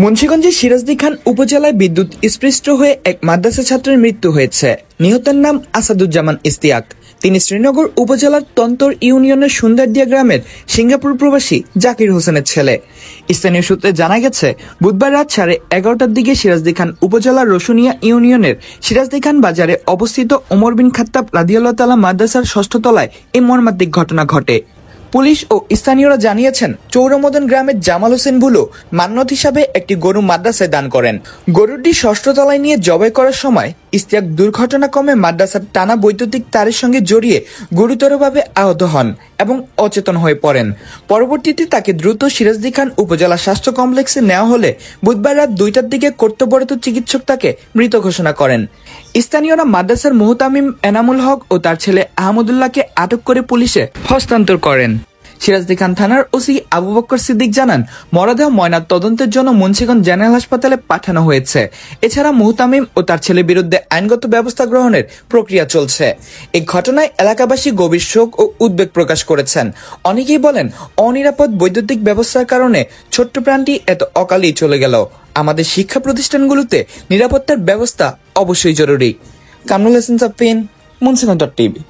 মুন্সিগঞ্জের সিরাজদি খান উপজেলায় বিদ্যুৎ স্পৃষ্ট হয়ে এক মাদ্রাসা ছাত্রের মৃত্যু হয়েছে। নিহতের নাম আসাদুজ্জামান ইশতিয়াক। তিনি শ্রীনগর উপজেলার তন্তর ইউনিয়নের সুন্দরদিয়া গ্রামের সিঙ্গাপুর প্রবাসী জাকির হোসেনের ছেলে। স্থানীয় সূত্রে জানা গেছে, বুধবার রাত 11:30টার দিকে সিরাজদি খান উপজেলার রসুনিয়া ইউনিয়নের সিরাজদি খান বাজারে অবস্থিত ওমর বিন খাত্তাব রাদিয়াল্লাহু তাআলা মাদ্রাসার 6ষ্ঠ তলায় এই মর্মান্তিক ঘটনা ঘটে। পুলিশ ও স্থানীয়রা জানিয়েছেন, চৌরমদন গ্রামের জামাল হোসেন বুলু মান্যত হিসাবে একটি গরু মাদ্রাসায় দান করেন। গরুটি 6ষ্ঠ তলায় নিয়ে জবাই করার সময় ইশতিয়াক দুর্ঘটনাক্রমে মাদ্রাসার টানা বৈদ্যুতিক তারের সঙ্গে জড়িয়ে গুরুতরভাবে আহত হন এবং অচেতন হয়ে পড়েন। পরবর্তীতে তাকে দ্রুত সিরাজদি খান উপজেলা স্বাস্থ্য কমপ্লেক্সে নেওয়া হলে বুধবার রাত 2টার দিকে কর্তব্যরত চিকিৎসক তাকে মৃত ঘোষণা করেন। স্থানীয়রা মাদ্রাসার মুহতামিম এনামুল হক ও তার ছেলে আহমদুল্লাহকে আটক করে পুলিশে হস্তান্তর করেন। সিরাজদি খান থানার ওসি আবু বকর সিদ্দিক জানান, মরদেহ ময়নাত তদন্তের জন্য মুন্সিগঞ্জ জেনারেল হাসপাতালে পাঠানো হয়েছে। এছাড়া মুহতামিম ও তার ছেলের বিরুদ্ধে আইনগত ব্যবস্থা গ্রহণের প্রক্রিয়া চলছে। এই ঘটনায় এলাকাবাসী গভীর শোক ও উদ্বেগ প্রকাশ করেছেন। অনেকেই বলেন, অনিরাপদ বৈদ্যুতিক ব্যবস্থার কারণে ছোট্ট প্রাণটি এত অকালেই চলে গেল। আমাদের শিক্ষা প্রতিষ্ঠানগুলোতে নিরাপত্তার ব্যবস্থা অবশ্যই জরুরি। কামরুল হাসান সাফিন, মুন্সিগঞ্জ টিভি।